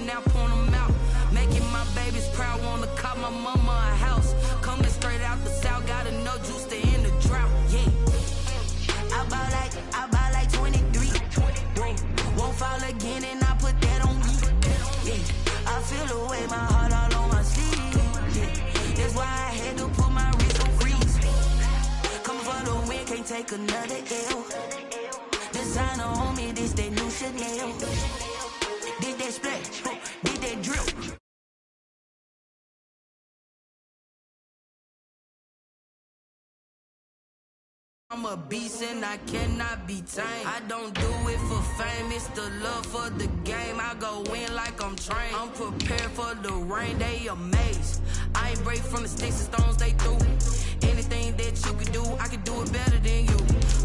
now point them out. Making my babies proud, wanna call my mama a house. Coming straight out the south, gotta know juice to end the drought. Yeah. I buy like 23. Won't fall again and I put that on me. Yeah. I feel the way, my heart all on my sleeve. Yeah. That's why I had to put my wrist on freeze. Coming for the win, can't take another L. Designer on me, this that new Chanel. Did that splash, did that drip. I'm a beast and I cannot be tamed. I don't do it for fame, it's the love for the game. I go in like I'm trained. I'm prepared for the rain, they amazed. I ain't break from the sticks and stones they threw. Anything that you can do, I can do it better than you.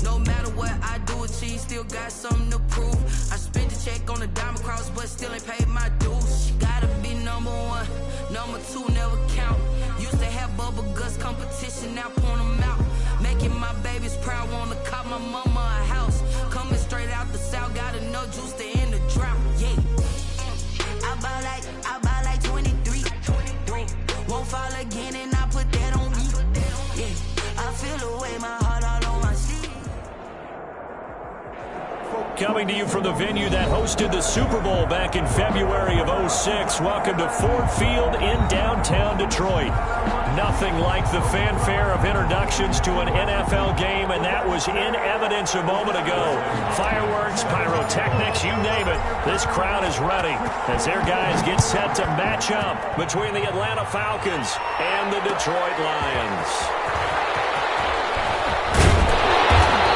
No matter what I do, achieve, still got something to prove. I spent the check on the diamond cross, but still ain't paid my dues. Gotta be number one, number two never count. Used to have bubble guts competition, now point them out. Making my babies proud, wanna call my mama a house. Coming straight out the south, gotta know juice to end the drought. Yeah. I buy like 23. Won't fall again and I put that on me. Yeah. I feel the way, my heart all on my sleeve. Coming to you from the venue that hosted the Super Bowl back in February of '06. Welcome to Ford Field in downtown Detroit. Nothing like the fanfare of introductions to an NFL game, and that was in evidence a moment ago. Fireworks, pyrotechnics, you name it. This crowd is ready as their guys get set to match up between the Atlanta Falcons and the Detroit Lions.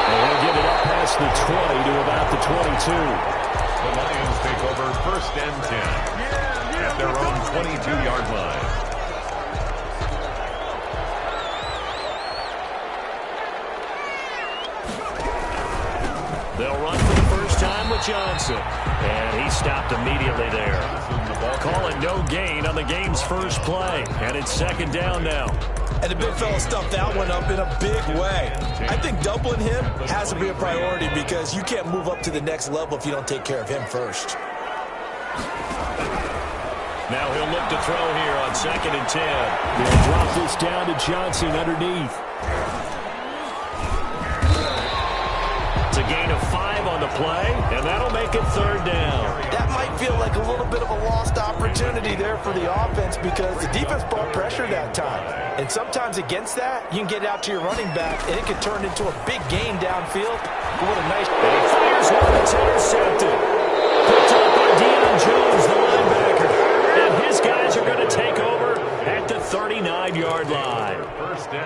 They'll give it up past the 20 to about the 22. The Lions take over 1st and 10 at their own 22-yard line. They'll run for the first time with Johnson. And he stopped immediately there. Calling no gain on the game's first play. And it's 2nd down now. And the big fella stuffed that one up in a big way. I think doubling him has to be a priority because you can't move up to the next level if you don't take care of him first. Now he'll look to throw here on 2nd and 10. They'll drop this down to Johnson underneath. It's a gain of 5 on the play, and that'll make it 3rd down. That might feel like a little bit of a lost opportunity there for the offense because the defense brought pressure that time. And sometimes against that, you can get out to your running back, and it can turn into a big gain downfield. What a nice... And he fires one that's intercepted. Picked up by Deion Jones, the linebacker. And his guys are going to take over at the 39-yard line.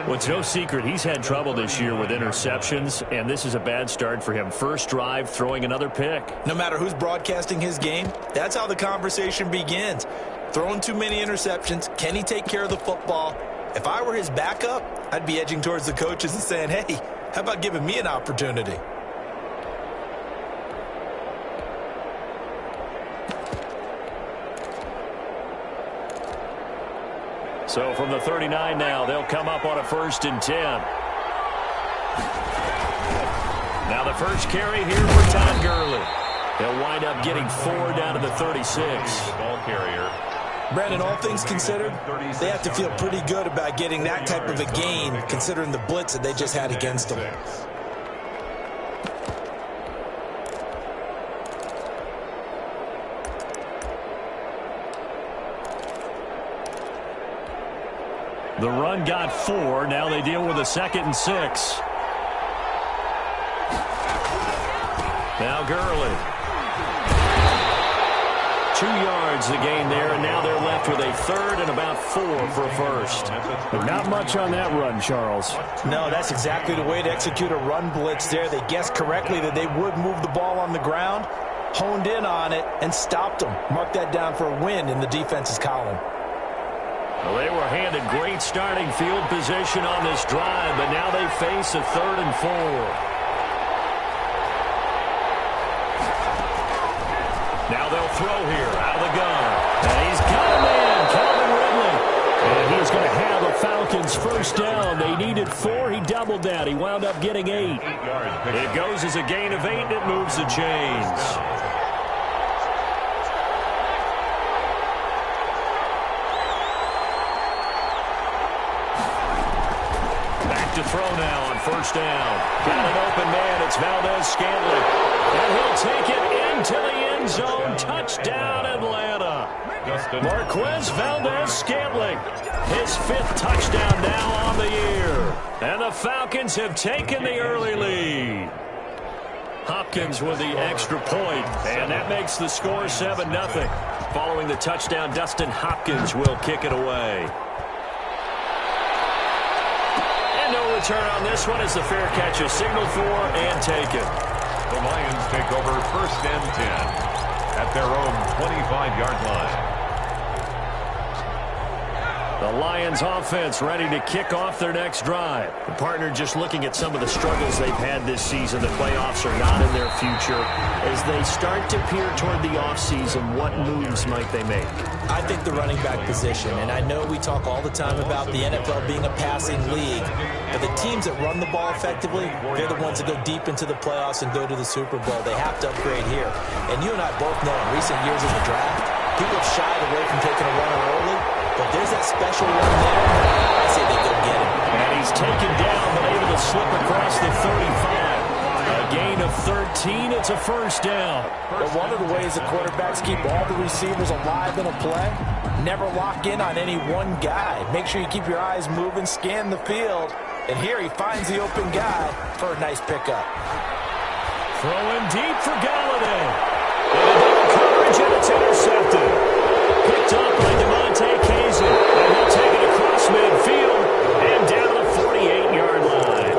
Well, it's no secret he's had trouble this year with interceptions, and this is a bad start for him. First drive, throwing another pick. No matter who's broadcasting his game, that's how the conversation begins. Throwing too many interceptions, can he take care of the football? If I were his backup, I'd be edging towards the coaches and saying, hey, how about giving me an opportunity? So from the 39 now, they'll come up on a 1st and 10. Now the first carry here for Todd Gurley. They'll wind up getting 4 down to the 36. Ball carrier. Brandon, all things considered, they have to feel pretty good about getting that type of a gain considering the blitz that they just had against them. The run got 4. Now they deal with a 2nd and 6. Now Gurley. 2 yards the gain there, and now they're left with a 3rd and about 4 for a first. But not much on that run, Charles. No, that's exactly the way to execute a run blitz there. They guessed correctly that they would move the ball on the ground, honed in on it, and stopped them. Mark that down for a win in the defense's column. Well, they were handed great starting field position on this drive, but now they face a 3rd and 4. Now they'll throw here out of the gun. And he's got a man, Calvin Ridley. And he's going to have a Falcons first down. They needed 4. He doubled that. He wound up getting 8. It goes as a gain of 8, and it moves the chains. to throw now on first down. Got an open man. It's Valdez-Scantling. And he'll take it into the end zone. Touchdown, Atlanta. Marquez Valdez-Scantling. His 5th touchdown now on the year. And the Falcons have taken the early lead. Hopkins with the extra point, and that makes the score 7-0. Following the touchdown, Dustin Hopkins will kick it away. And no return on this one as the fair catch is signaled for and taken. The Lions take over 1st and 10 at their own 25-yard line. The Lions offense ready to kick off their next drive. The partner just looking at some of the struggles they've had this season. The playoffs are not in their future. As they start to peer toward the offseason, what moves might they make? I think the running back position, and I know we talk all the time about the NFL being a passing league, but the teams that run the ball effectively, they're the ones that go deep into the playoffs and go to the Super Bowl. They have to upgrade here. And you and I both know in recent years in the draft, people have shied away from taking a runner early. But there's that special one there. I say they go get him. And he's taken down, but able to slip across the 35. A gain of 13. It's a first down. But one of the ways the quarterbacks keep all the receivers alive in a play, never lock in on any one guy. Make sure you keep your eyes moving, scan the field. And here he finds the open guy for a nice pickup. Throwing deep for Galladay. And a coverage, and it's intercepted. Picked up by Devontae Kazin. And he'll take it across midfield and down the 48-yard line.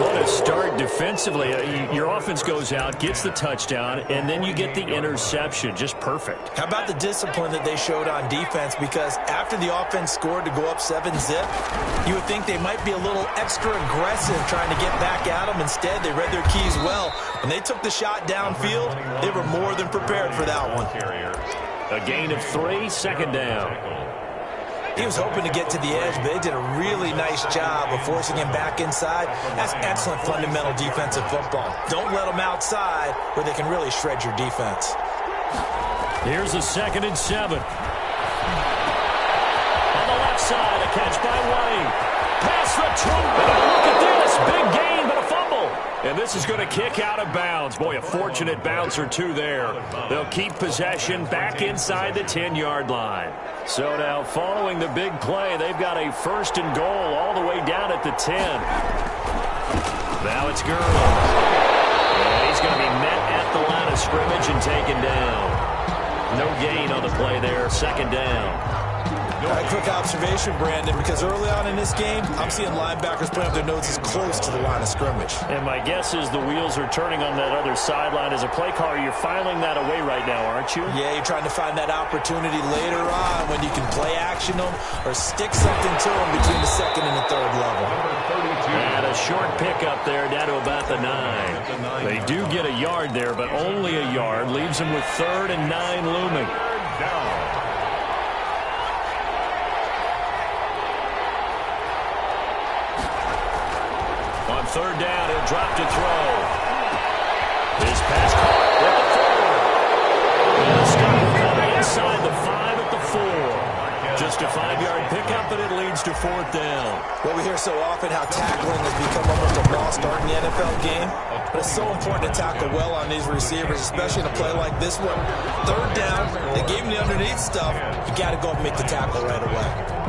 What a start defensively. Your offense goes out, gets the touchdown, and then you get the interception. Just perfect. How about the discipline that they showed on defense? Because after the offense scored to go up 7-zip, you would think they might be a little extra aggressive trying to get back at them. Instead, they read their keys well. When they took the shot downfield, they were more than prepared for that one. A gain of 3, second down. He was hoping to get to the edge, but they did a really nice job of forcing him back inside. That's excellent fundamental defensive football. Don't let them outside where they can really shred your defense. Here's a 2nd and 7. On the left side, a catch by White. Pass the 20. Look at this. Big gain, but a fumble. And this is going to kick out of bounds. Boy, a fortunate bounce or two there. They'll keep possession back inside the 10-yard line. So now, following the big play, they've got a 1st and goal all the way down at the 10. Now it's Gurley. And he's going to be met at the line of scrimmage and taken down. No gain on the play there, 2nd down. A quick observation, Brandon, because early on in this game, I'm seeing linebackers putting up their noses close to the line of scrimmage. And my guess is the wheels are turning on that other sideline. As a play caller, you're filing that away right now, aren't you? Yeah, you're trying to find that opportunity later on when you can play action them or stick something to them between the 2nd and the 3rd level. And a short pickup there down to about the 9. They do get a yard there, but only a yard. Leaves them with 3rd and 9 looming. On 3rd down, he'll drop to throw. His pass caught at the 4. And stop coming inside the 5 at the 4. Just a 5-yard pickup, and it leads to 4th down. Well, we hear so often how tackling has become almost a lost art in the NFL game. But it's so important to tackle well on these receivers, especially in a play like this one. 3rd down, they gave him the underneath stuff. You got to go and make the tackle right away.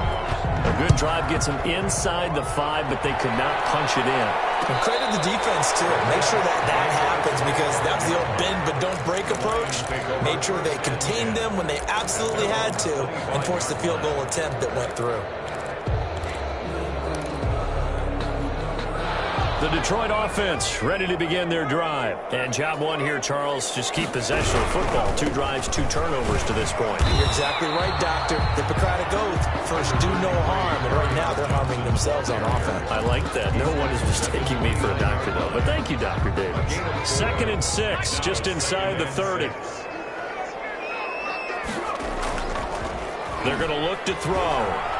A good drive gets them inside the 5, but they could not punch it in. And credit the defense, too. Make sure that happens because that was the old bend but don't break approach. Made sure they contained them when they absolutely had to and forced the field goal attempt that went through. The Detroit offense ready to begin their drive. And job one here, Charles, just keep possession of football. 2 drives, 2 turnovers to this point. You're exactly right, Doctor. The Hippocratic Oath, first do no harm, and right now they're harming themselves on offense. I like that. No one is mistaking me for a doctor, though. But thank you, Dr. Davis. 2nd and 6, just inside the 30. They're going to look to throw.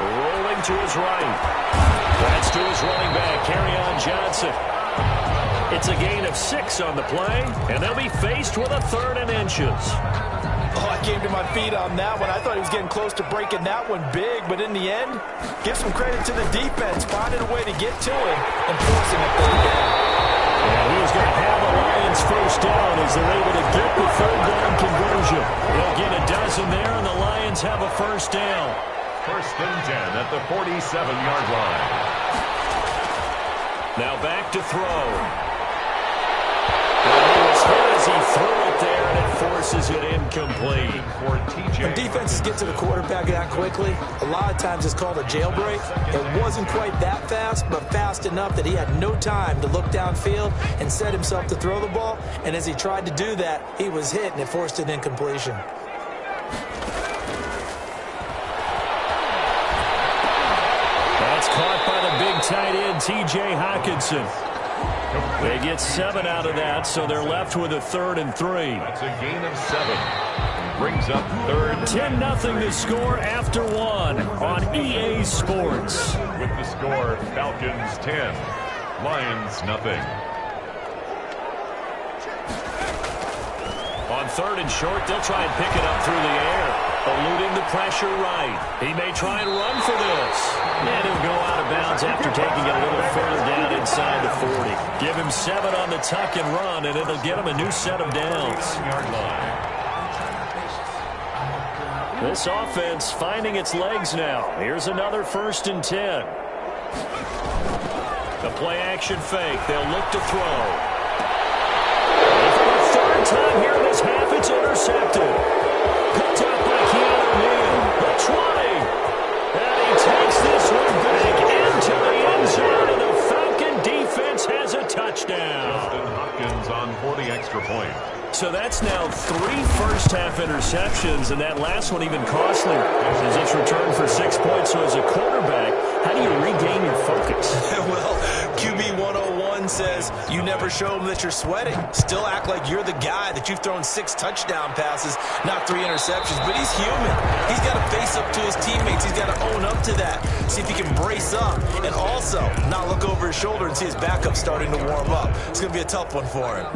Rolling to his right. That's to his running back, Kerryon Johnson. It's a gain of 6 on the play, and they'll be faced with a 3rd and inches. Oh, I came to my feet on that one. I thought he was getting close to breaking that one big, but in the end, give some credit to the defense, finding a way to get to him and forcing a third down. Yeah, he was going to have a Lions first down as they're able to get the third down conversion. They'll get a dozen there, and the Lions have a first down. First and 10 at the 47-yard line. Now back to throw. He was hit as he threw it there, and it forces it incomplete. For TJ. When defenses get to the quarterback that quickly, a lot of times it's called a jailbreak. It wasn't quite that fast, but fast enough that he had no time to look downfield and set himself to throw the ball. And as he tried to do that, he was hit, and it forced an incompletion. That's caught by the big tight end, T.J. Hockenson. They get 7 out of that, so they're left with a 3rd and 3. That's a gain of 7. Brings up 3rd. 10-0 to score after 1 on EA Sports. With the score, Falcons 10, Lions nothing. On 3rd and short, they'll try and pick it up through the air. Eluding the pressure right. He may try and run for this. And he'll go out of bounds after taking it a little further down inside the 40. Give him 7 on the tuck and run, and it'll get him a new set of downs. This offense finding its legs now. Here's another 1st and 10. The play-action fake. They'll look to throw. For the 3rd time here in this half, it's intercepted. Picked up by Keanu Neal. The 20. And he takes this one back into the end zone, and the Falcon defense has a touchdown. Justin Hopkins on for the extra point. So that's now 3 first-half interceptions, and that last one even costly as it's returned for 6 points. So as a quarterback, how do you regain your focus? Well, QB 101 says you never show them that you're sweating. Still act like you're the guy that you've thrown 6 touchdown passes, not 3 interceptions. But he's human. He's got to face up to his teammates. He's got to own up to that. See if he can brace up and also not look over his shoulder and see his backup starting to warm up. It's going to be a tough one for him.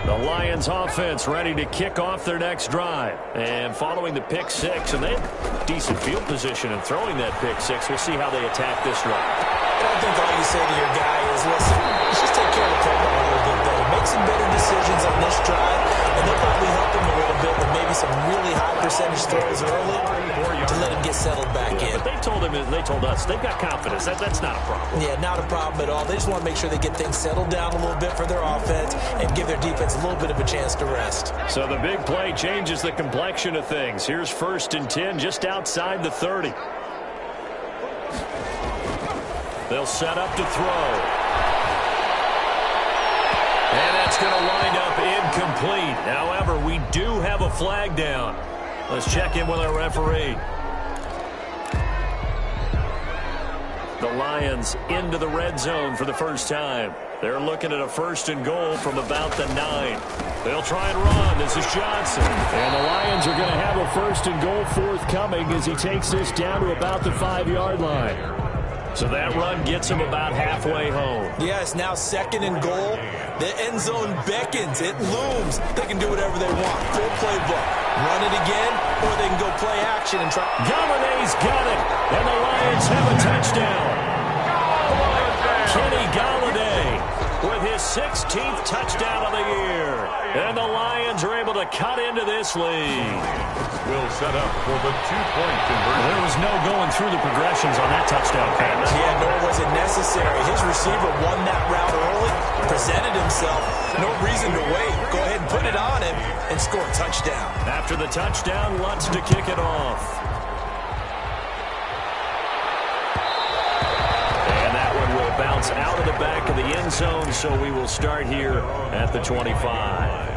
The Lions offense ready to kick off their next drive. And following the pick 6, and they have decent field position in throwing that pick 6. We'll see how they attack this drive. I think all you say to your guy is, listen, let's just take care of the football a little bit better. Make some better decisions on this drive, and they'll probably help him a little bit with maybe some really high percentage throws early to let him get settled back in. But they told us they've got confidence. That's not a problem. Yeah, not a problem at all. They just want to make sure they get things settled down a little bit for their offense and give their defense a little bit of a chance to rest. So the big play changes the complexion of things. Here's 1st and 10 just outside the 30. They'll set up to throw. And that's going to wind up incomplete. However, we do have a flag down. Let's check in with our referee. The Lions into the red zone for the first time. They're looking at a 1st and goal from about the 9. They'll try and run. This is Johnson. And the Lions are going to have a 1st and goal forthcoming as he takes this down to about the 5-yard line. So that run gets him about halfway home. Yeah, it's now 2nd and goal. The end zone beckons. It looms. They can do whatever they want. Full playbook. Run it again, or they can go play action and try. Galladay's got it, and the Lions have a touchdown. Kenny Galladay with his 16th touchdown of the year. And the Lions are able to cut into this lead. Will set up for the 2-point conversion. There was no going through the progressions on that touchdown pass. Yeah, nor was it necessary. His receiver won that route early, presented himself. No reason to wait. Go ahead and put it on him and score a touchdown. After the touchdown, Lutz to kick it off. And that one will bounce out of the back of the end zone, so we will start here at the 25.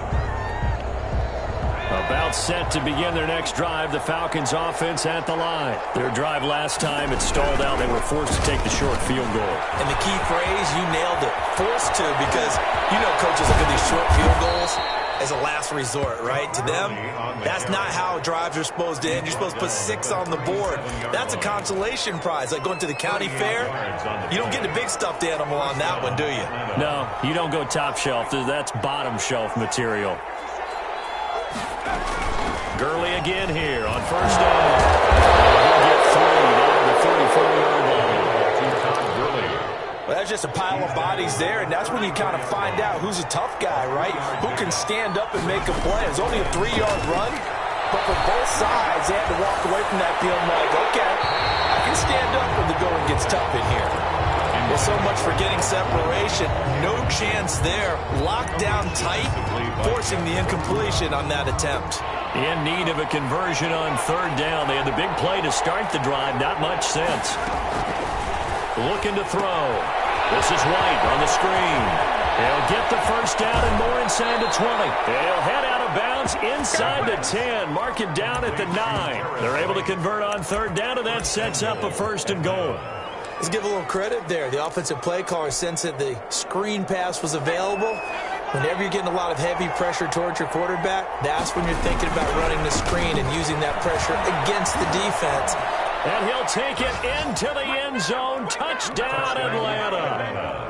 About set to begin their next drive, the Falcons offense at the line. Their drive last time, it stalled out. They were forced to take the short field goal. And the key phrase, you nailed it, forced to, because you know coaches look at these short field goals as a last resort, right? To them, that's not how drives are supposed to end. You're supposed to put 6 on the board. That's a consolation prize, like going to the county fair. You don't get the big stuffed animal on that one, do you? No, you don't go top shelf. That's bottom shelf material. Gurley again here on first down. He'll get 3 down to the 34-yard line. Well, that's just a pile of bodies there, and that's when you kind of find out who's a tough guy, right? Who can stand up and make a play. It's only a 3-yard run, but for both sides, they had to walk away from that feeling like, okay, I can stand up when the going gets tough in here. Well, so much for getting separation. No chance there. Locked down tight, forcing the incompletion on that attempt. In need of a conversion on third down. They had the big play to start the drive. Not much sense. Looking to throw. This is White on the screen. He'll get the first down and more inside the 20. They'll head out of bounds inside the 10. Mark it down at the 9. They're able to convert on third down, and that sets up a first and goal. Let's give a little credit there. The offensive play caller sensed that the screen pass was available. Whenever you're getting a lot of heavy pressure towards your quarterback, that's when you're thinking about running the screen and using that pressure against the defense. And he'll take it into the end zone. Touchdown, Atlanta.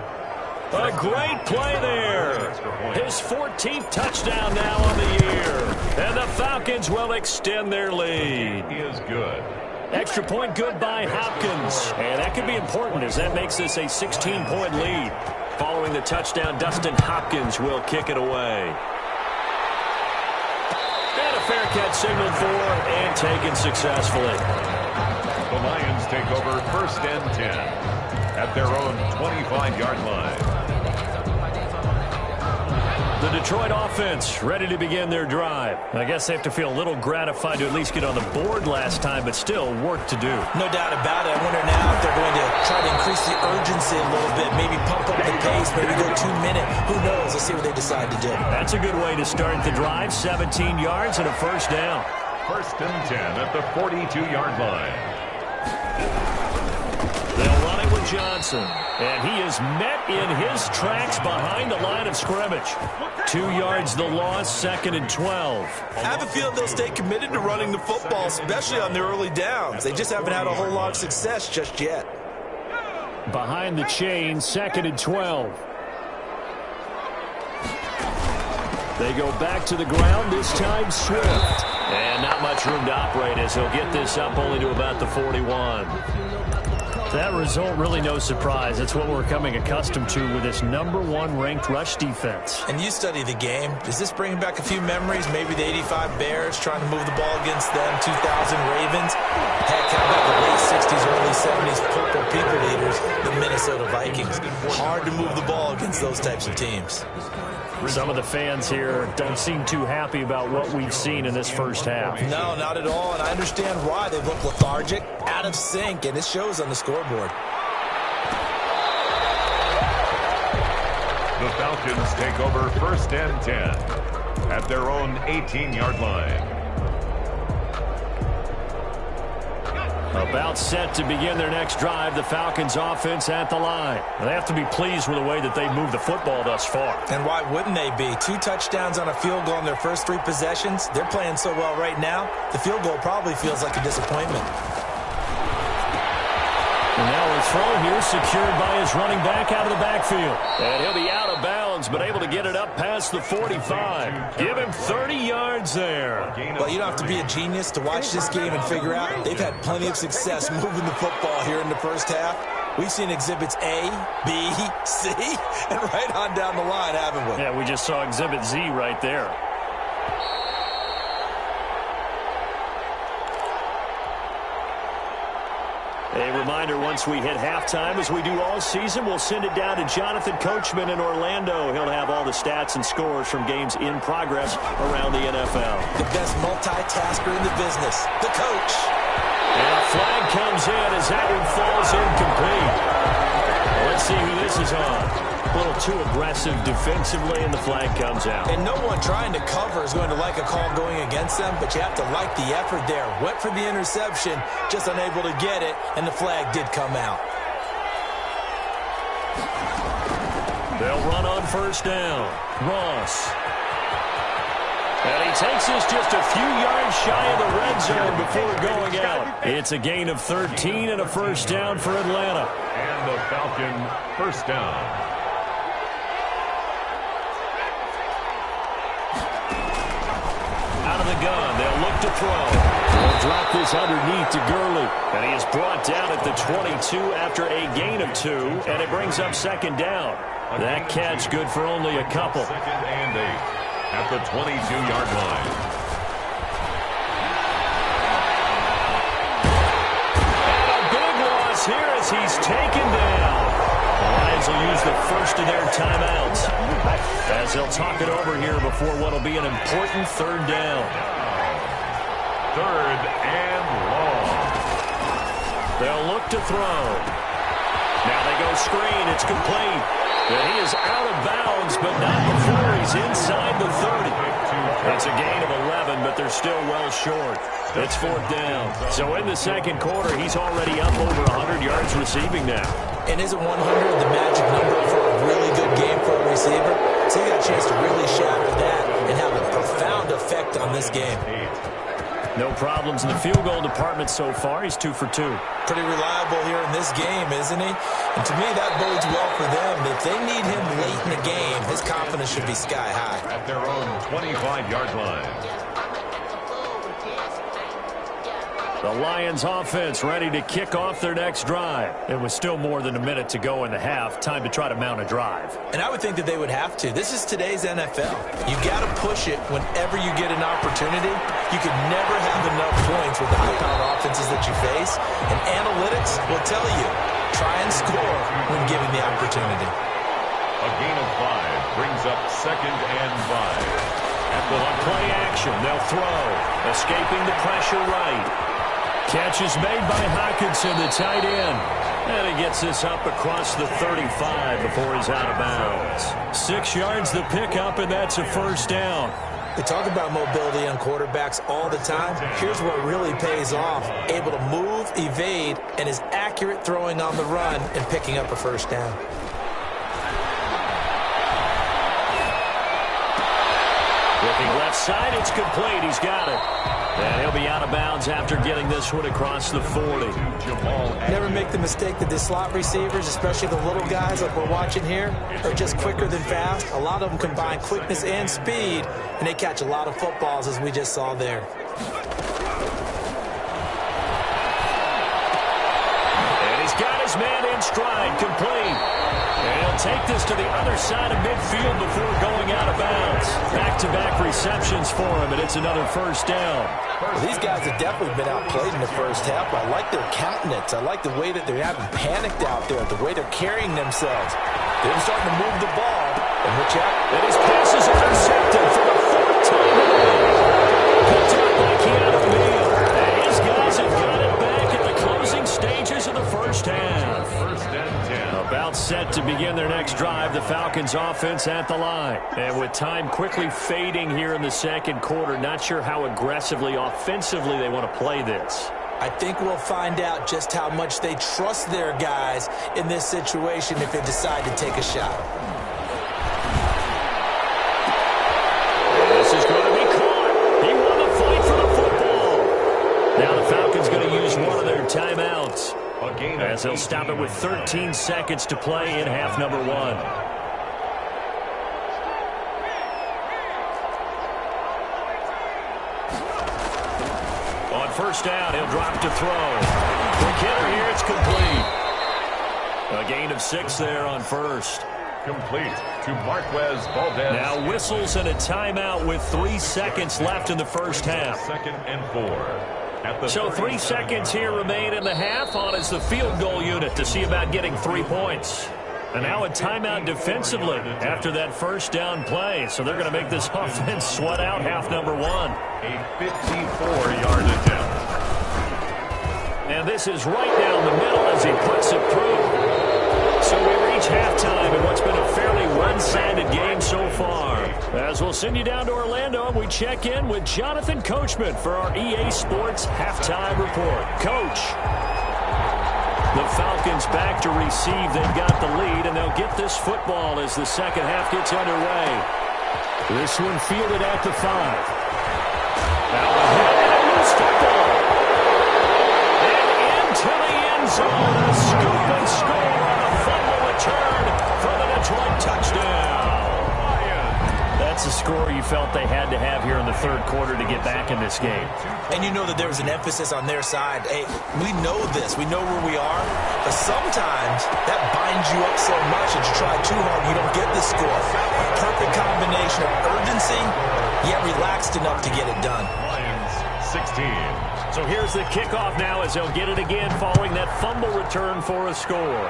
A great play there. His 14th touchdown now on the year. And the Falcons will extend their lead. He is good. Extra point good by Hopkins. And that could be important as that makes this a 16-point lead. Following the touchdown, Dustin Hopkins will kick it away. And a fair catch signaled for and taken successfully. The Lions take over first and 10 at their own 25-yard line. The Detroit offense ready to begin their drive. I guess they have to feel a little gratified to at least get on the board last time, but still work to do. No doubt about it. I wonder now if they're going to try to increase the urgency a little bit, maybe pump up the pace, maybe go 2-minute. Who knows? Let's see what they decide to do. That's a good way to start the drive. 17 yards and a first down. First and 10 at the 42-yard line. They'll run it with Johnson. And he is met in his tracks behind the line of scrimmage. 2 yards the loss, second and 12. I have a feeling they'll stay committed to running the football, especially on their early downs. They just haven't had a whole lot of success just yet. Behind the chain, second and 12. They go back to the ground, this time Swift. And not much room to operate as he'll get this up only to about the 41. That result, really no surprise. That's what we're coming accustomed to with this #1 ranked rush defense. And you study the game. Does this bring back a few memories? Maybe the 85 Bears trying to move the ball against them, 2000 Ravens. Heck, how about the late 60s, early 70s purple people eaters, the Minnesota Vikings. Hard to move the ball against those types of teams. Some of the fans here don't seem too happy about what we've seen in this first half. No, not at all, and I understand why. They've looked lethargic, out of sync, and it shows on the scoreboard. The Falcons take over first and 10 at their own 18-yard line. About set to begin their next drive, the Falcons offense at the line. They have to be pleased with the way that they've moved the football thus far. And why wouldn't they be? 2 touchdowns on a field goal in their first 3 possessions. They're playing so well right now, the field goal probably feels like a disappointment. And now a throw here secured by his running back out of the backfield. And he'll be out of bounds, but able to get it up past the 45. Give him 30 yards there. Well, you don't have to be a genius to watch this game and figure out they've had plenty of success moving the football here in the first half. We've seen exhibits A, B, C, and right on down the line, haven't we? Yeah, we just saw exhibit Z right there. A reminder, once we hit halftime, as we do all season, we'll send it down to Jonathan Coachman in Orlando. He'll have all the stats and scores from games in progress around the NFL. The best multitasker in the business, the coach. And a flag comes in as that one falls incomplete. Let's see who this is on. A little too aggressive defensively, and the flag comes out. And no one trying to cover is going to like a call going against them, but you have to like the effort there. Went for the interception, just unable to get it, and the flag did come out. They'll run on first down. Ross. And he takes us just a few yards shy of the red zone before going out. It's a gain of 13 and a first down for Atlanta. And the Falcon first down. Out of the gun, they'll look to throw. He'll drop this underneath to Gurley. And he is brought down at the 22 after a gain of 2, and it brings up second down. That catch good for only a couple. Second and 8 at the 22-yard line. Here as he's taken down. The Lions will use the first of their timeouts as they'll talk it over here before what will be an important third down. Third and long. They'll look to throw. Now they go screen. It's complete. And he is out of bounds, but not before he's inside the 30. It's a gain of 11, but they're still well short. It's fourth down. So in the second quarter, he's already up over 100 yards receiving now. And isn't 100 the magic number for a really good game for a receiver? So you got a chance to really shatter that and have a profound effect on this game. No problems in the field goal department so far. He's 2 for 2. Pretty reliable here in this game, isn't he? And to me, that bodes well for them. If they need him late in the game, his confidence should be sky high. At their own 25-yard line. The Lions offense ready to kick off their next drive. It was still more than a minute to go in the half. Time to try to mount a drive. And I would think that they would have to. This is today's NFL. You got to push it whenever you get an opportunity. You can never have enough points with the high-powered offenses that you face. And analytics will tell you, try and score when given the opportunity. A gain of 5 brings up second and 5. At the play action, they'll throw. Escaping the pressure right. Catch is made by Hockenson, the tight end. And he gets this up across the 35 before he's out of bounds. 6 yards the pickup, and that's a first down. They talk about mobility on quarterbacks all the time. Here's what really pays off. Able to move, evade, and is accurate throwing on the run and picking up a first down. Looking left side, it's complete. He's got it. And he'll be out of bounds after getting this one across the 40. Never make the mistake that the slot receivers, especially the little guys like we're watching here, are just quicker than fast. A lot of them combine quickness and speed, and they catch a lot of footballs, as we just saw there. And he's got his man in stride, complete. And he'll take this to the other side of midfield before going out of bounds. Back-to-back receptions for him, and it's another first down. Well, these guys have definitely been outplayed in the first half. I like their countenance. I like the way that they're having panicked out there, the way they're carrying themselves. They're starting to move the ball. And watch out. And his pass is intercepted for the fourth time today. Picked up by Keanu Neal. And his guys have got it back at the closing stages of the first half. First and 10. About set to begin their next drive, the Falcons offense at the line. And with time quickly fading here in the second quarter, not sure how aggressively, offensively they want to play this. I think we'll find out just how much they trust their guys in this situation if they decide to take a shot. This is going to be caught. He won the fight for the football. Now the Falcons going to use one of their timeouts, as they'll stop it with 13 seconds to play in half number 1. On first down, he'll drop to throw. Quick hitter here, it's complete. A gain of 6 there on first. Complete to Marquez Valdez. Now whistles and a timeout with 3 seconds left in the first half. Second and 4. So 3 seconds here remain in the half. On is the field goal unit to see about getting 3 points. And now a timeout defensively after that first down play. So they're going to make this offense sweat out half number 1. A 54-yard attempt. And this is right down the middle as he puts it through. So we reach halftime in what's been a fairly one-sided game so far. As we'll send you down to Orlando, and we check in with Jonathan Coachman for our EA Sports Halftime Report. Coach, the Falcons back to receive. They've got the lead, and they'll get this football as the second half gets underway. This one fielded at the 5. Now ahead, and a loose football. And into the end zone, a scoop and score on a fumble return for the Detroit touchdown. That's the score you felt they had to have here in the third quarter to get back in this game. And you know that there was an emphasis on their side. Hey, we know this. We know where we are. But sometimes that binds you up so much that you try too hard and you don't get the score. A perfect combination of urgency, yet relaxed enough to get it done. Lions 16. So here's the kickoff now as they'll get it again following that fumble return for a score.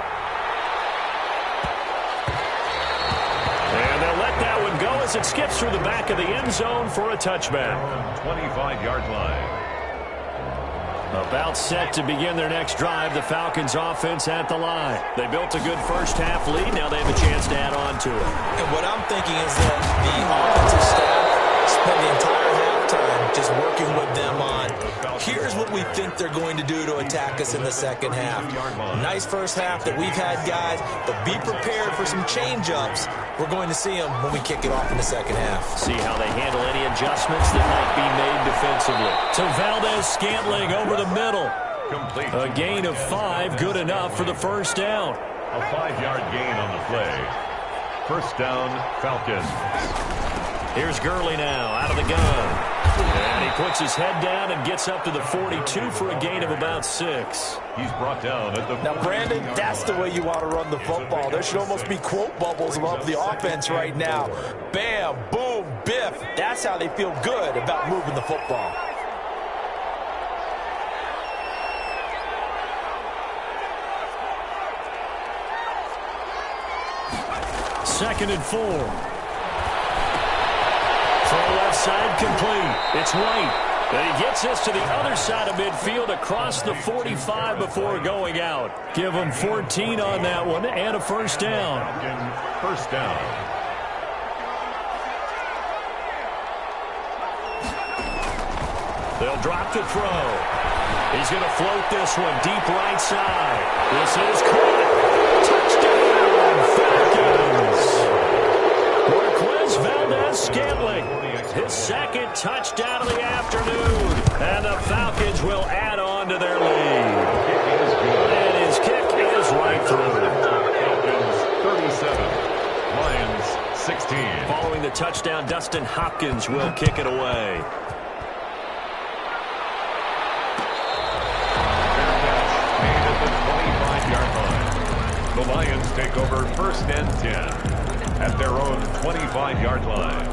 And they'll let that one go as it skips through the back of the end zone for a touchback. 25-yard line. About set to begin their next drive, the Falcons offense at the line. They built a good first-half lead. Now they have a chance to add on to it. And what I'm thinking is that the offensive staff spent the entire halftime just working with them on, here's what we think they're going to do to attack us in the second half. Nice first half that we've had, guys, but be prepared for some change-ups. We're going to see them when we kick it off in the second half. See how they handle any adjustments that might be made defensively. To Valdez-Scantling over the middle. Complete. A gain of 5, good enough for the first down. A 5-yard gain on the play. First down, Falcons. Here's Gurley now, out of the gun. And he puts his head down and gets up to the 42 for a gain of about 6. He's brought down at the... Now, Brandon, that's the way you want to run the football. There should almost be quote bubbles above the offense right now. Bam, boom, biff. That's how they feel good about moving the football. Second and 4. Throw left side complete. It's White. And he gets us to the other side of midfield across the 45 before going out. Give him 14 on that one and a first down. First down. They'll drop to throw. He's going to float this one deep right side. This is caught. Touchdown, Falcons. Marquez Valdez-Scantling. His second touchdown of the afternoon. And the Falcons will add on to their lead. And his kick is right through. Falcons 37. Lions 16. Following the touchdown, Dustin Hopkins will kick it away. Made at the 25-yard line. The Lions take over first and 10 at their own 25-yard line.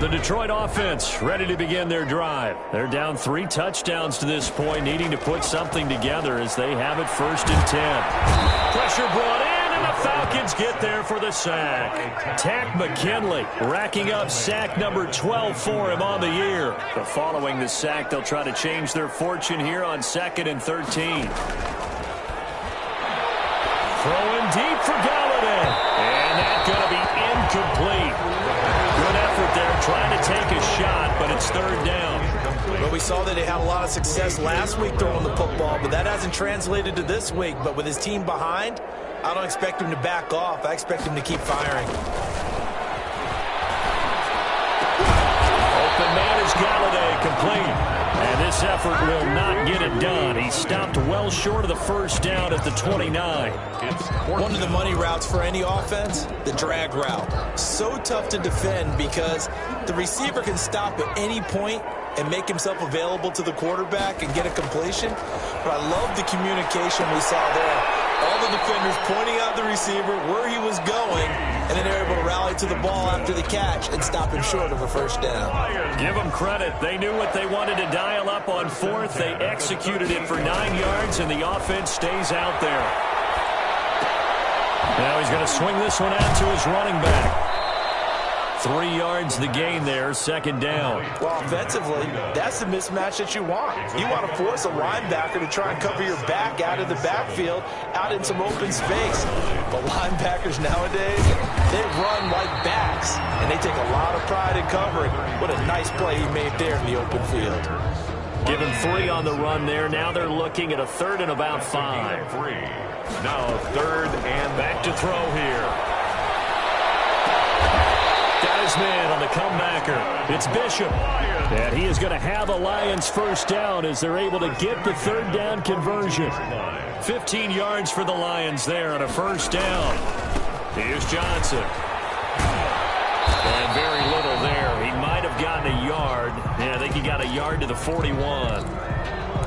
The Detroit offense ready to begin their drive. They're down 3 touchdowns to this point, needing to put something together as they have it first and 10. Pressure brought in, and the Falcons get there for the sack. Tack McKinley racking up sack number 12 for him on the year. But following the sack, they'll try to change their fortune here on 2nd and 13. Throwing deep for Galladay. And that's going to be incomplete. Good effort there, trying to take a shot, but it's third down. Well, we saw that he had a lot of success last week throwing the football, but that hasn't translated to this week. But with his team behind, I don't expect him to back off. I expect him to keep firing. Open man is Galladay, complete. And this effort will not get it done. He stopped well short of the first down at the 29. One of the money routes for any offense, the drag route. So tough to defend because the receiver can stop at any point and make himself available to the quarterback and get a completion. But I love the communication we saw there. All the defenders pointing out the receiver, where he was going, and then they're able to rally to the ball after the catch and stop him short of a first down. Give them credit. They knew what they wanted to dial up on 4th. They executed it for 9 yards, and the offense stays out there. Now he's going to swing this one out to his running back. 3 yards the gain there, second down. Well, offensively, that's the mismatch that you want. You want to force a linebacker to try and cover your back out of the backfield, out in some open space. But linebackers nowadays, they run like backs, and they take a lot of pride in covering. What a nice play he made there in the open field. Give him 3 on the run there. Now they're looking at a 3rd and about 5. 3. Now 3rd and back to throw here. Got his man on the comebacker. It's Bishop. And he is going to have a Lions first down as they're able to get the third down conversion. 15 yards for the Lions there on a first down. Here's Johnson. And very little there. He might have gotten a yard. Yeah, I think he got a yard to the 41.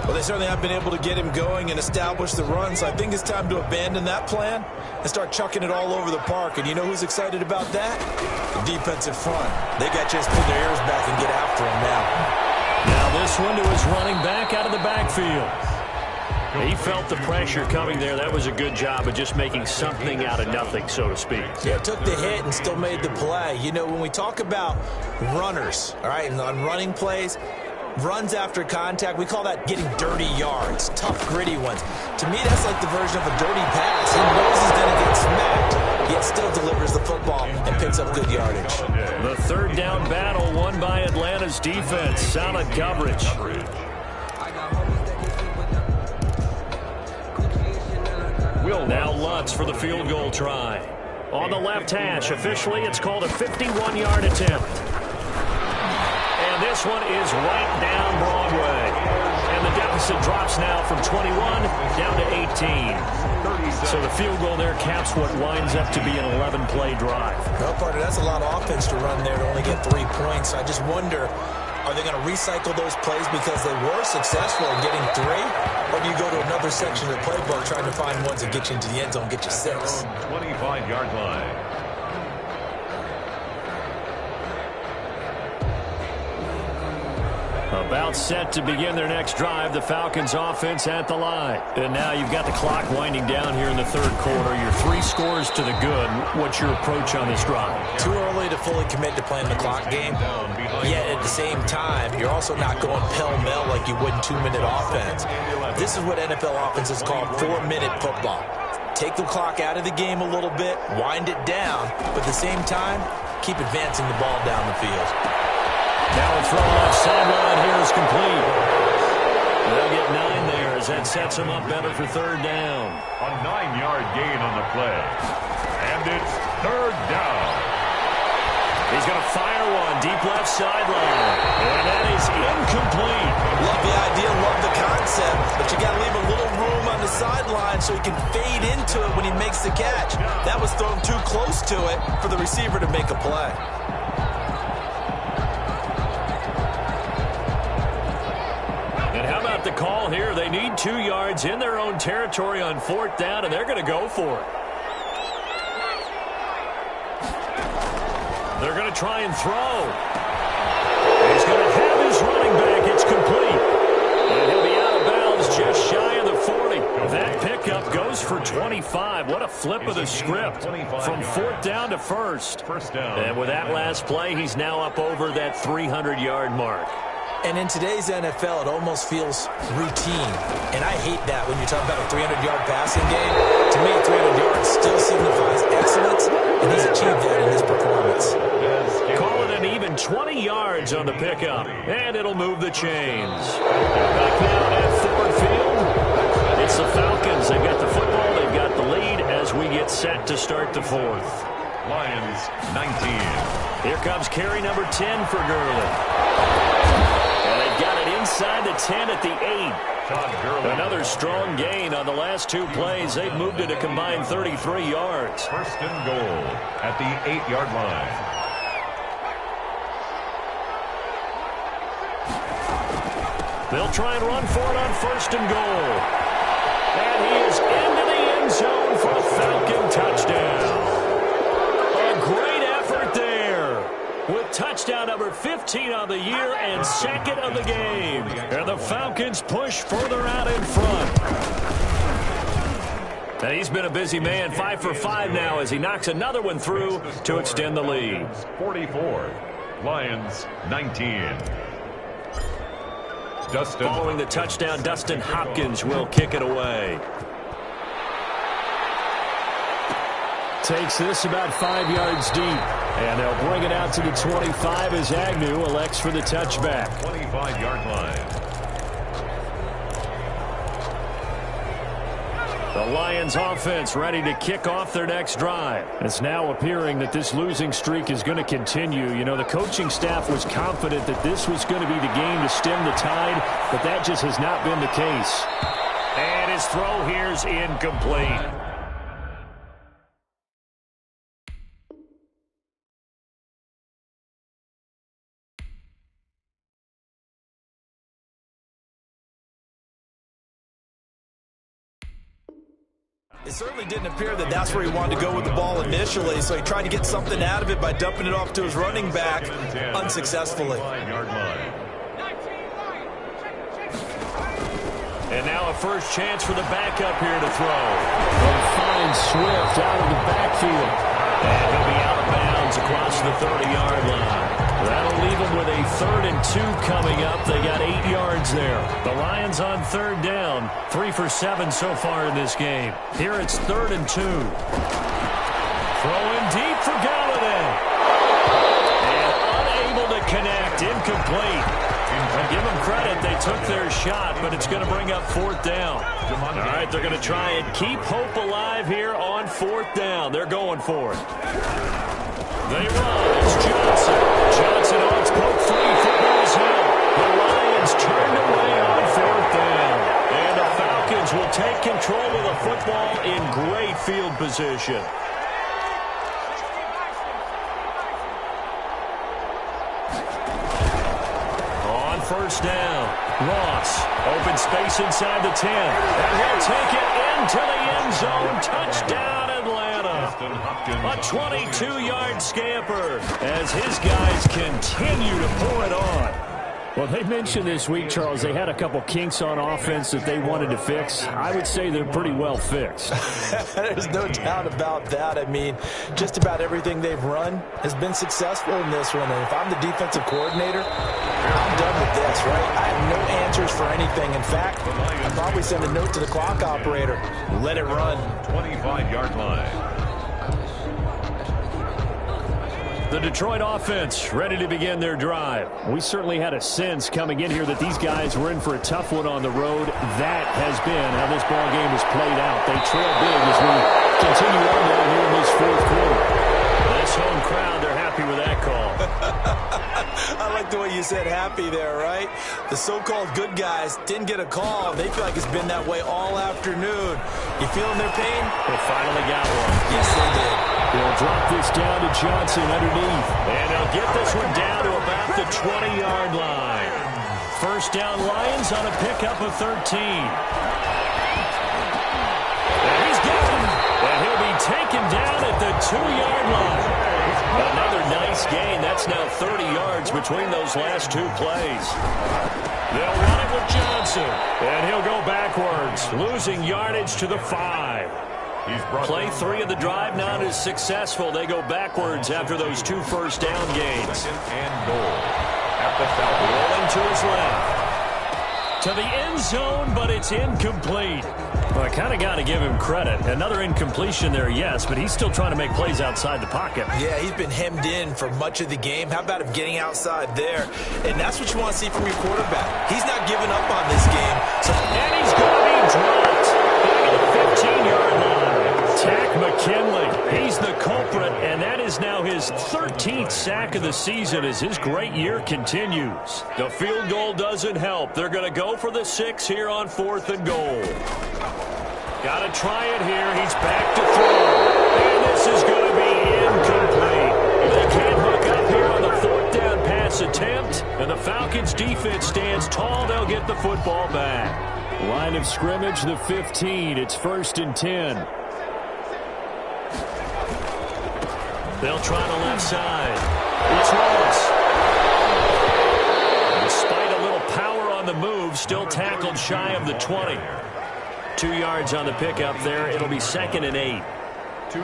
Well, they certainly have been able to get him going and establish the run, so I think it's time to abandon that plan and start chucking it all over the park. And you know who's excited about that? The defensive front. They got to just pull their ears back and get after him now. Now this one to his running back out of the backfield. He felt the pressure coming there. That was a good job of just making something out of nothing, so to speak. Yeah, took the hit and still made the play. You know, when we talk about runners, all right, and on running plays, runs after contact, we call that getting dirty yards, tough, gritty ones. To me, that's like the version of a dirty pass. He knows he's going to get smacked, yet still delivers the football and picks up good yardage. The third down battle won by Atlanta's defense. Solid coverage. Now Lutz for the field goal try. On the left hash, officially it's called a 51-yard attempt. And this one is right down Broadway. And the deficit drops now from 21 down to 18. So the field goal there caps what winds up to be an 11-play drive. Well, partner, that's a lot of offense to run there to only get 3 points. I just wonder, are they going to recycle those plays because they were successful in getting 3? Or do you go to another section of the playbook trying to find ones that get you into the end zone, get you 6? 25-yard line. About set to begin their next drive. The Falcons offense at the line. And now you've got the clock winding down here in the third quarter. You're 3 scores to the good. What's your approach on this drive? Too early to fully commit to playing the clock game. Yet at the same time, you're also not going pell-mell like you would in 2-minute offense. This is what NFL offenses call 4-minute football. Take the clock out of the game a little bit, wind it down, but at the same time, keep advancing the ball down the field. Now a throw left sideline here is complete. They'll get 9 there as that sets them up better for third down. A 9-yard gain on the play. And it's third down. He's going to fire one deep left sideline. And that is incomplete. Love the idea, love the concept, but you got to leave a little room on the sideline so he can fade into it when he makes the catch. That was thrown too close to it for the receiver to make a play. The call here, they need 2 yards in their own territory on fourth down, and they're going to go for it. They're going to try and throw. He's going to have his running back. It's complete. And he'll be out of bounds just shy of the 40. That pickup goes for 25. What a flip of the script from fourth down to first. And with that last play, he's now up over that 300-yard mark. And in today's NFL, it almost feels routine. And I hate that when you're talking about a 300-yard passing game. To me, 300 yards still signifies excellence, and he's achieved that in this performance. Call it an even 20 yards on the pickup, and it'll move the chains. Back now at Ford Field, it's the Falcons. They've got the football, they've got the lead as we get set to start the fourth. Lions 19. Here comes carry number 10 for Gurley. And they've got it inside the 10 at the 8. Another strong gain on the last 2 plays. They've moved it a combined 33 yards. First and goal at the 8-yard line. They'll try and run for it on first and goal. And he is into the end zone for a Falcon touchdown. A great effort there, with touchdown number 15 on the year and second of the game. And the Falcons push further out in front. And he's been a busy man, 5 for 5 now as he knocks another one through to extend the lead. 44, Lions 19. Dustin. Following the touchdown, Dustin Hopkins will kick it away. Takes this about 5 yards deep. And they'll bring it out to the 25 as Agnew elects for the touchback. 25-yard line. The Lions offense ready to kick off their next drive. It's now appearing that this losing streak is going to continue. You know, the coaching staff was confident that this was going to be the game to stem the tide, but that just has not been the case. And his throw here's incomplete. It certainly didn't appear that that's where he wanted to go with the ball initially, so he tried to get something out of it by dumping it off to his running back unsuccessfully. And now a first chance for the backup here to throw. They find Swift out of the backfield. And he'll be out of bounds across the 30-yard line. That'll leave them with a 3rd and 2 coming up. They got 8 yards there. The Lions on 3rd down. 3 for 7 so far in this game. Here it's 3rd and 2. Throwing deep for Galladay. And unable to connect. Incomplete. And give them credit. They took their shot, but it's going to bring up 4th down. All right, they're going to try and keep hope alive here on 4th down. They're going for it. They run. It's Johnson. Johnson on its poke free. Football's held. The Lions turned away on 4th down. And the Falcons will take control of the football in great field position. On 1st down, Ross. Open space inside the 10. And he'll take it into the end zone. Touchdown, Atlanta. A 22-yard scamper as his guys continue to pour it on. Well, they mentioned this week, Charles, they had a couple kinks on offense that they wanted to fix. I would say they're pretty well fixed. There's no doubt about that. I mean, just about everything they've run has been successful in this one. And if I'm the defensive coordinator, I'm done with this, right? I have no answers for anything. In fact, I'd probably send a note to the clock operator. Let it run. 25-yard line. The Detroit offense ready to begin their drive. We certainly had a sense coming in here that these guys were in for a tough one on the road. That has been how this ball game has played out. They trail big as we continue on down here in this 4th quarter. This home crowd, they're happy with that call. I like the way you said happy there, right? The so-called good guys didn't get a call. They feel like it's been that way all afternoon. You feeling their pain? They finally got one. Yes, they did. They'll drop this down to Johnson underneath. And they'll get this one down to about the 20-yard line. 1st down Lions on a pickup of 13. And he's got him. And he'll be taken down at the 2-yard line. Another nice gain. That's now 30 yards between those last 2 plays. They'll run it with Johnson. And he'll go backwards, losing yardage to the 5. Play 3 of the drive not as successful. They go backwards after those 2 first down gains. 2nd and goal at the Falcons. Rolling to his left. To the end zone, but it's incomplete. Well, I kind of got to give him credit. Another incompletion there, yes, but he's still trying to make plays outside the pocket. Yeah, he's been hemmed in for much of the game. How about him getting outside there? And that's what you want to see from your quarterback. He's not giving up on this game. And he's going to be dropped back at the 15-yard line. Tack McKinley, he's the culprit, and that is now his 13th sack of the season as his great year continues. The field goal doesn't help. They're going to go for the 6 here on 4th and goal. Got to try it here. He's back to throw. And this is going to be incomplete. They can't hook up here on the 4th down pass attempt, and the Falcons defense stands tall. They'll get the football back. Line of scrimmage, the 15. It's 1st and 10. They'll try the left side. It's Ross. Despite a little power on the move, still tackled shy of the 20. 2 yards on the pickup there. It'll be 2nd and 8.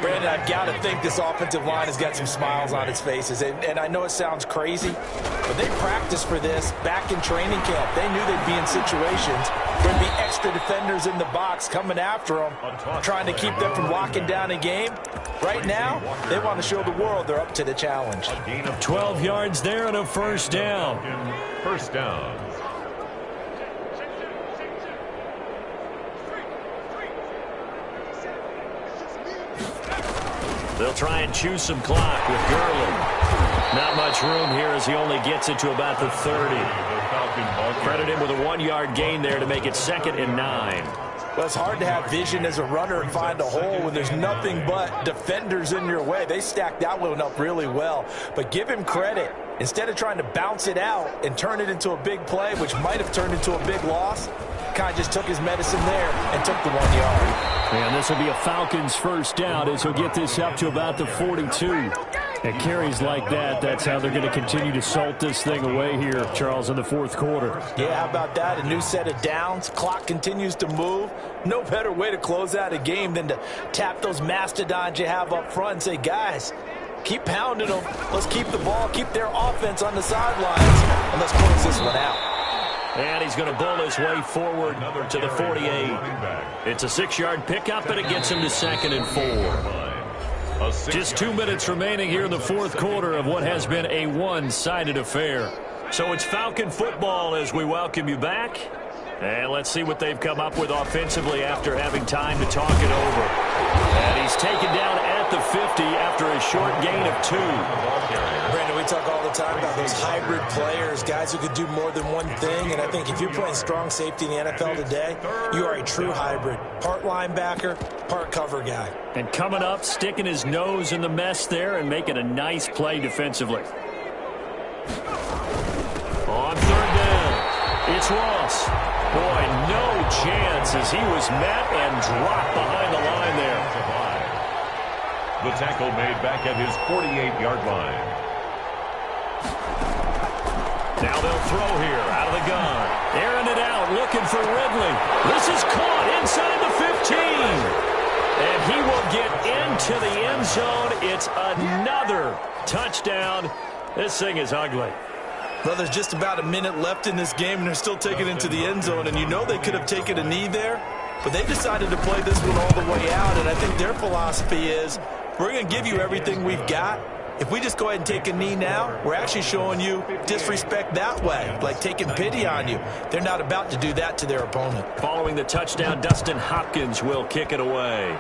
Brandon, I've got to think this offensive line has got some smiles on its faces. And I know it sounds crazy, but they practiced for this back in training camp. They knew they'd be in situations where there'd be extra defenders in the box coming after them, trying to keep them from locking down a game. Right now, they want to show the world they're up to the challenge. 12 yards there and a 1st down. 1st down. They'll try and choose some clock with Gurley. Not much room here as he only gets it to about the 30. Credit him with a 1-yard gain there to make it 2nd and 9. Well, it's hard to have vision as a runner and find a hole when there's nothing but defenders in your way. They stacked that one up really well. But give him credit. Instead of trying to bounce it out and turn it into a big play, which might have turned into a big loss, kind of just took his medicine there and took the 1 yard. And this will be a Falcons first down as he'll get this up to about the 42. And carries like that, that's how they're going to continue to salt this thing away here, Charles, in the 4th quarter. Yeah, how about that? A new set of downs. Clock continues to move. No better way to close out a game than to tap those mastodons you have up front and say, guys, keep pounding them. Let's keep the ball, keep their offense on the sidelines, and let's close this one out. And he's going to bull his way forward to the 48. It's a 6-yard pickup, and it gets him to 2nd and 4. Just 2 minutes remaining here in the 4th quarter of what has been a one-sided affair. So it's Falcon football as we welcome you back. And let's see what they've come up with offensively after having time to talk it over. And he's taken down at the 50 after a short gain of 2. Brandon, we talk all the time about those hybrid players, guys who could do more than one thing. And I think if you're playing strong safety in the NFL today, you are a true hybrid. Part linebacker, part cover guy. And coming up, sticking his nose in the mess there and making a nice play defensively. On 3rd down, it's Ross. Boy, no chance as he was met and dropped behind the line there. The tackle made back at his 48-yard line. Now they'll throw here out of the gun. Airing it out, looking for Ridley. This is caught inside the 15. And he will get into the end zone. It's another touchdown. This thing is ugly. Well, there's just about a minute left in this game, and they're still taking it into the end zone. And you know they could have taken a knee there, but they decided to play this one all the way out. And I think their philosophy is, we're going to give you everything we've got. If we just go ahead and take a knee now, we're actually showing you disrespect that way, like taking pity on you. They're not about to do that to their opponent. Following the touchdown, Dustin Hopkins will kick it away.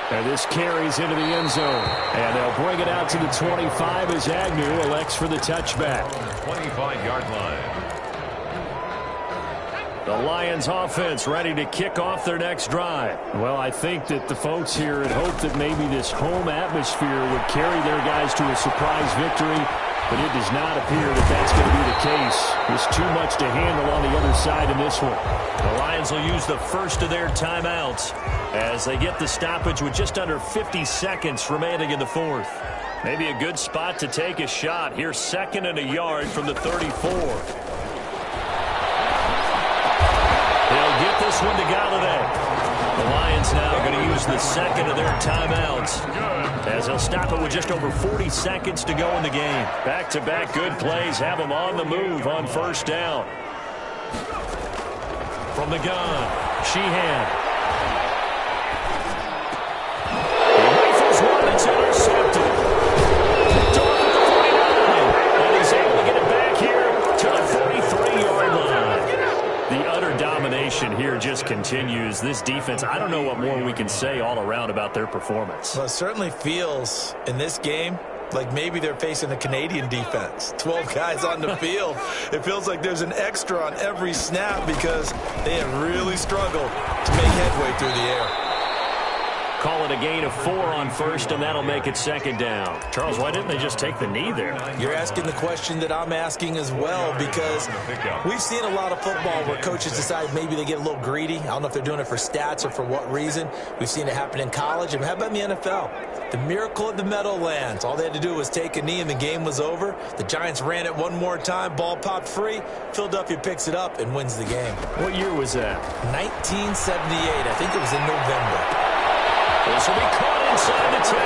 And this carries into the end zone. And they'll bring it out to the 25 as Agnew elects for the touchback. 25-yard line. The Lions offense ready to kick off their next drive. Well, I think that the folks here had hoped that maybe this home atmosphere would carry their guys to a surprise victory, but it does not appear that that's going to be the case. There's too much to handle on the other side in this one. The Lions will use the first of their timeouts as they get the stoppage with just under 50 seconds remaining in the 4th. Maybe a good spot to take a shot. Here's 2nd and a yard from the 34. They'll get this one to Galladay. The Lions now going to use the 2nd of their timeouts as they'll stop it with just over 40 seconds to go in the game. Back-to-back good plays have them on the move on 1st down. From the gun, Sheehan. He rifles one, it's intercepted. Picked off at the 49, and he's able to get it back here to the 43-yard line. The utter domination here just continues. This defense, I don't know what more we can say all around about their performance. Well, it certainly feels in this game like maybe they're facing a Canadian defense. 12 guys on the field. It feels like there's an extra on every snap because they have really struggled to make headway through the air. Call it a gain of 4 on 1st, and that'll make it 2nd down. Charles, why didn't they just take the knee there? You're asking the question that I'm asking as well, because we've seen a lot of football where coaches decide maybe they get a little greedy. I don't know if they're doing it for stats or for what reason. We've seen it happen in college. And how about in the NFL? The miracle of the Meadowlands. All they had to do was take a knee and the game was over. The Giants ran it one more time. Ball popped free. Philadelphia picks it up and wins the game. What year was that? 1978. I think it was in November. This will be caught inside the 10.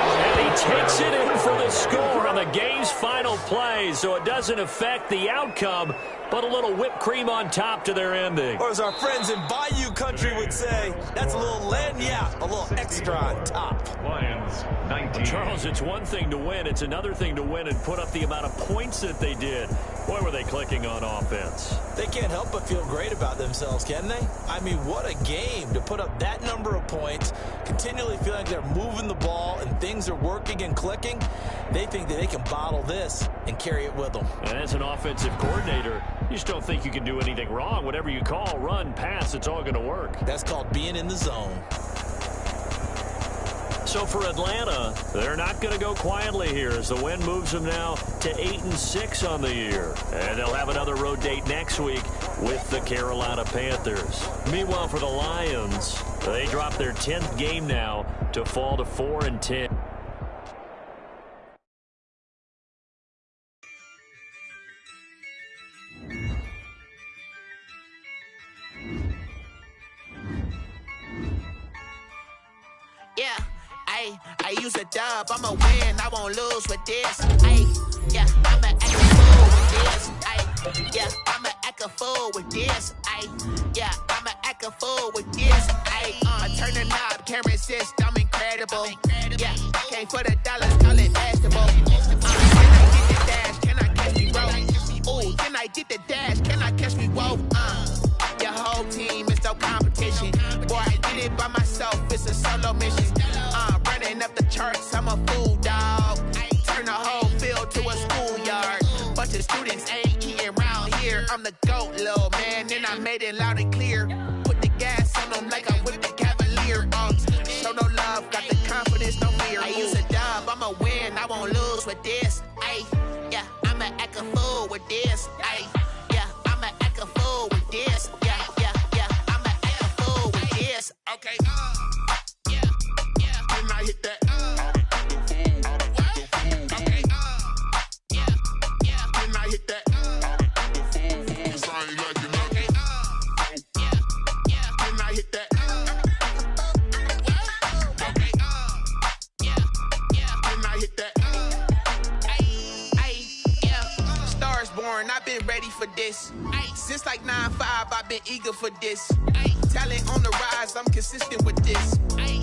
And he takes it in for the score on the game's final play. So it doesn't affect the outcome, but a little whipped cream on top to their ending. Or as our friends in Bayou Country would say, that's a little lagniappe, a little extra on top. Lions 19. Charles, it's one thing to win. It's another thing to win and put up the amount of points that they did. Boy, were they clicking on offense. They can't help but feel great about themselves, can they? I mean, what a game to put up that number of points, continually feeling like they're moving the ball and things are working and clicking. They think that they can bottle this and carry it with them. And as an offensive coordinator, you just don't think you can do anything wrong. Whatever you call, run, pass, it's all going to work. That's called being in the zone. So for Atlanta, they're not going to go quietly here as the win moves them now to 8-6 on the year. And they'll have another road date next week with the Carolina Panthers. Meanwhile, for the Lions, they drop their 10th game now to fall to 4-10. Yeah. I use a dub, I'ma win, I won't lose with this. Yeah, I'ma act a fool with this. Yeah, I'ma act a fool with this. Yeah, I'ma act a fool with this. I turn the knob, can't resist, I'm incredible. Yeah, came for the dollars, call it basketball. Can I get the dash, can I catch me roll? Ooh, can I get the dash, can I catch me roll? Your whole team is no competition. Boy, I did it by myself, it's a solo mission. Running up the charts, I'm a fool, dog. Turn the whole field to a schoolyard. Bunch of students ain't eating around here. I'm the GOAT, little man, and I made it loud and clear. Put the gas on them like I'm with the Cavalier. Show no love, got the confidence, no fear. I use a dub, I'ma win, I won't lose with this. Yeah, I'ma act a fool with this. Yeah, I'ma act a fool with this. Yeah, I'ma act a fool with this. Okay. Can I hit that? Okay. Can I hit that? Cause I ain't like it. Okay. Can I hit that? Okay. Can I hit that? Yeah. Stars born, I've been ready for this. Since like 9-5, I've been eager for this. Talent on the rise, I'm consistent with this.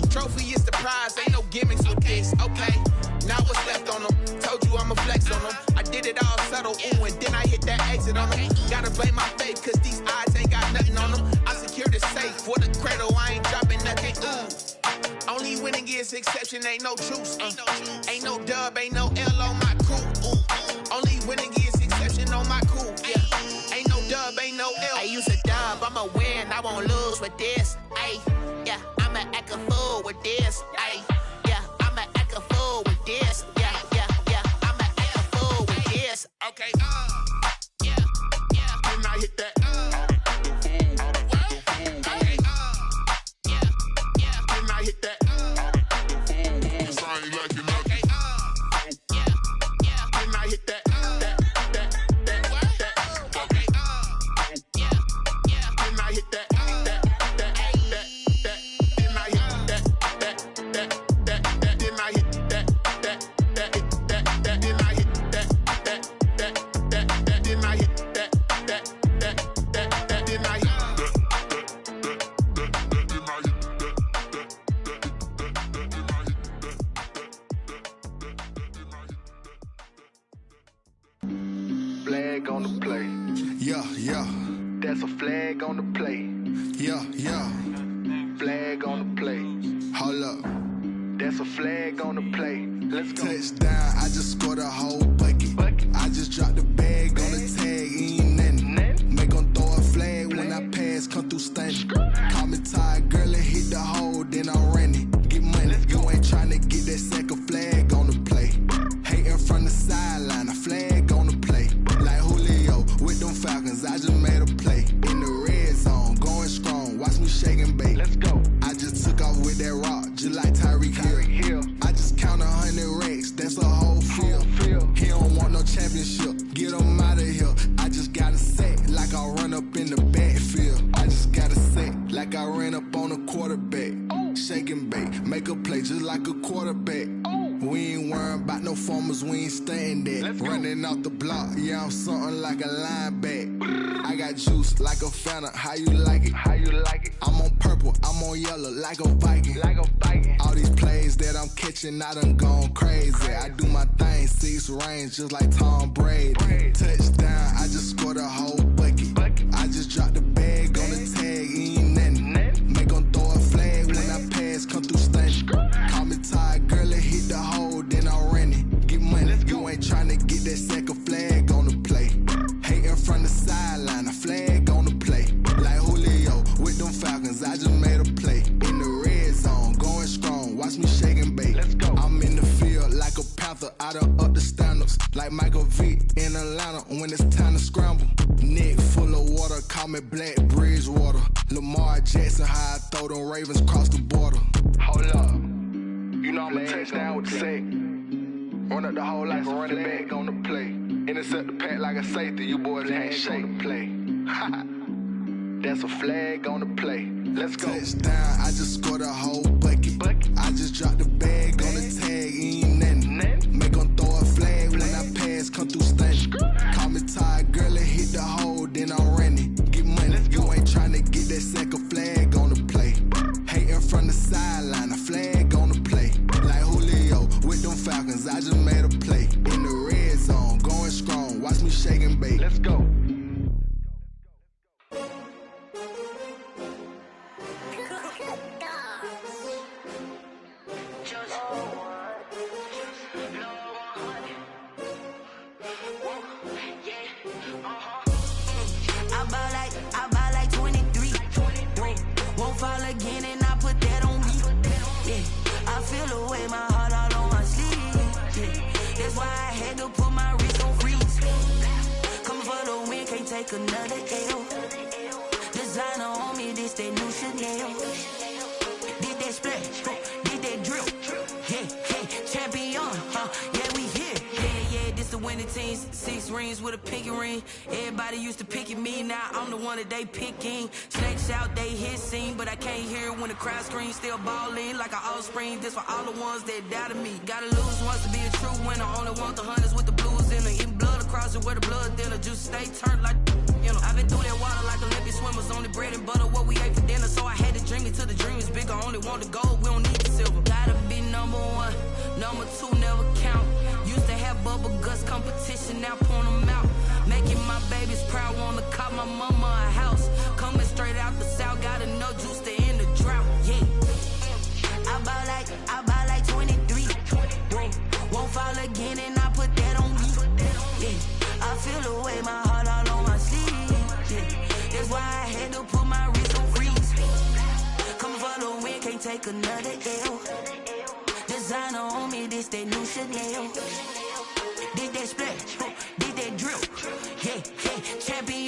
Trophy is the prize, ain't no gimmicks with this. Okay, now what's left on them? Told you I'ma flex on them. I did it all subtle, ooh, and then I hit that exit on them. Gotta blame my faith, cause these odds ain't got nothing on them. I secured the safe for the cradle, I ain't dropping nothing, ooh. Only winning is exception, ain't no truce. Ain't no dub, ain't no L on my crew, ooh. Only winning is exception on my crew, yeah. Ain't no dub, ain't no L. I use a dub, I'ma win, I won't lose with this. Yeah, I'ma act a fool with this. Yeah, I'ma act a fool with this. Yeah, I'ma act a fool with this. Okay. Can I hit that? Okay. Can I hit that? Cause I ain't like it. Okay. Can I hit that? Okay. Can I hit that? Flag on the play. Yeah. That's a flag on the play. Yeah. Flag on the play. Hold up. That's a flag on the play. Let's go. Touchdown, I just scored a whole bucket. I just dropped the bag on the tag, ain't nothing. Make 'em throw a flag when I pass, come through stunning. Call me tired, girl, and hit the hole, then I'm running. Get money, you ain't tryna get that second flag on the play. Hating from the sideline, a flag on the play. Like Julio with them Falcons, I just made a play. In the red zone, going strong, watch me shake and bake. Let's go. I just took off with that rock, just like Tyreek Hill. I just count 100 racks, that's a whole field. He don't want no championship, get him out of here. I just gotta set like I run up in the backfield. I just gotta set like I ran up on a quarterback. Shake and bake, make a play just like a quarterback. We ain't worrying about no formers, we ain't staying there. Running off the block, yeah, I'm something like a linebacker. I got juice like a Fanta, how you like it? How you like it? I'm on purple, I'm on yellow, like a Viking. Like a Viking. All these plays that I'm catching, I done gone crazy. I do my thing, 6 range, just like Tom Brady. Touchdown, I just scored a whole bucket. I just dropped the bag on the tag, ain't nothing. Make 'em throw a flag when I pass, come through stunning. Call me tired, girl, it hit the hole, then I ran it. Get money, you ain't tryna get that second flag on the play. Hating from the sideline, a flag on the play. Like Julio with them Falcons, I just made a play. In the red zone, going strong, watch me shake and bake. I'm in the field like a panther, I done up the standards. Like Michael Vick in Atlanta when it's time to scramble. Neck full of water, call me Black Bridgewater. Lamar Jackson, how I throw them Ravens across the border. Hold up, you know I'm a touchdown with the sack. Run up the whole life and running back on the play. Intercept the pack like a safety, you boys ain't shake the play. That's a flag on the play. Let's go. Touchdown, I just scored a whole bucket. I just dropped the bag on the tag, ain't nothing. Make 'em throw a flag when I pass, come through stunning. Call me tired, girl, it hit the hole, then I ran it. Get money, you ain't tryna get that second flag on the play. Hating from the sideline, a flag on the play. Like Julio with them Falcons, I just made a play. In the red zone, going strong, watch me shake and bake. Let's go. I buy like 23. Won't fall again and I put that on me. Yeah, I feel the way, my heart all on my sleeve. Yeah, that's why I had to put my wrist on freeze. Coming for the win, can't take another L. Designer on me, this that new Chanel. Did that splash, did that drill. Yeah, champion, yeah, we here. Yeah, this the winning team. 6 rings with a pinky ring. Everybody used to pick at me, now I'm the one that they picking. Snakes out, they hit scene, but I can't hear it when the crowd screams. Still balling like an offspring. This for all the ones that doubted me. Gotta lose once to be a true winner. Only want the hunters with the blues in it. Eating blood across it where the blood thinner. Just stay turned like, you know. I've been through that water like Olympic swimmers. Only bread and butter, what we ate for dinner. So I had to dream it till the dream is bigger. Only want the gold, we don't need the silver. Gotta be number 1, number 2 never count. Used to have bubble guts competition, now point them out. Making my babies proud, wanna cop my mama a house. Coming straight out the south, gotta know juice to end the drought. Yeah, I buy like 23. Won't fall again and I put that on me. Yeah, I feel the way, my heart all on my sleeve. Yeah, that's why I had to put my wrist on freeze. Coming for the win, can't take another L. Designer on me, this that new Chanel. Did that splash, did that drill. Yeah, champion,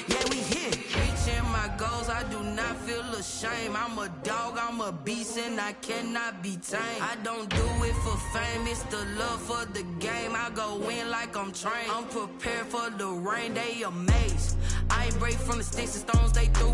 yeah, we here. Reaching my goals, I do not feel ashamed. I'm a dog, I'm a beast, and I cannot be tamed. I don't do it for fame, it's the love for the game. I go in like I'm trained. I'm prepared for the rain, they amazed. I ain't break from the sticks and stones they threw.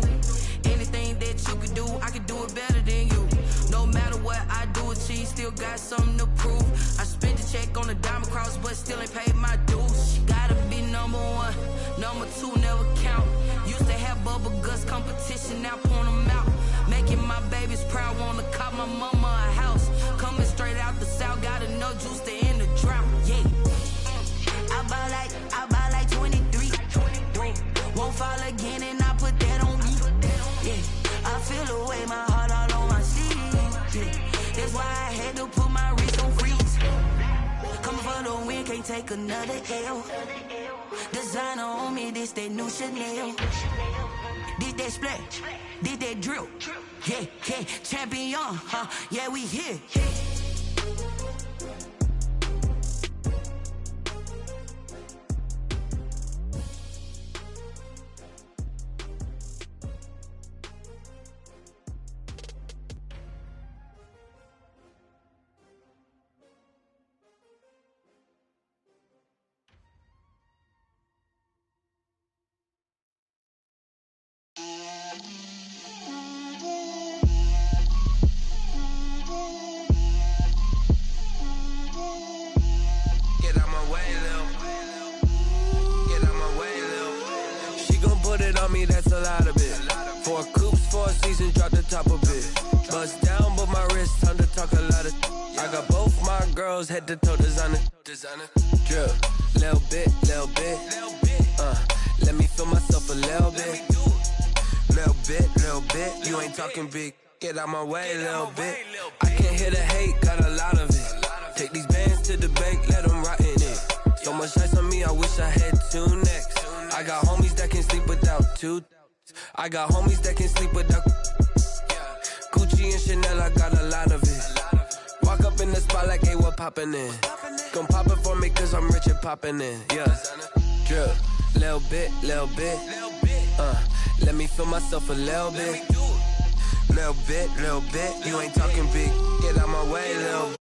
Anything that you could do, I could do it better than you. No matter what I do, achieve, still got something to prove. I spent the check on the diamond cross, but still ain't paid my dues. Gotta be number 1, number 2 never count. Used to have bubble guts competition, now point them out. Making my babies proud, wanna cop my mama a house. Coming straight out the south, gotta know juice to end the drought. Yeah, I buy like 23. Won't fall again and I put that on me. Yeah, I feel the way, my heart all on my sleeve. Yeah, that's why I had to put my wrist on freeze. Coming for the win, can't take another L. Designer on me, this that new Chanel. Did that splash, did that drill. Yeah, champion, yeah, we here. on me, that's a lot of it. 4 coops, 4 seasons, drop the top of it. Bust down, but my wrist, time to talk a lot of. I got both my girls, head to toe designer. Drip, little bit. Let me feel myself a little bit. Little bit. You ain't talking big. Get out my way, little bit. I can't hear the hate, got a lot of it. Take these bands to the bank, let them rot in it. So much ice on me, I wish I had 2 necks. I got homies that can sleep without 2. I got homies that can sleep without. Gucci and Chanel, I got a lot of it. Walk up in the spot like, hey, what poppin' in? Gon' pop it for me, cause I'm rich and poppin' in. Yeah. Drip, little bit. Let me feel myself a little bit. Little bit. You ain't talking big. Get out my way, little bit.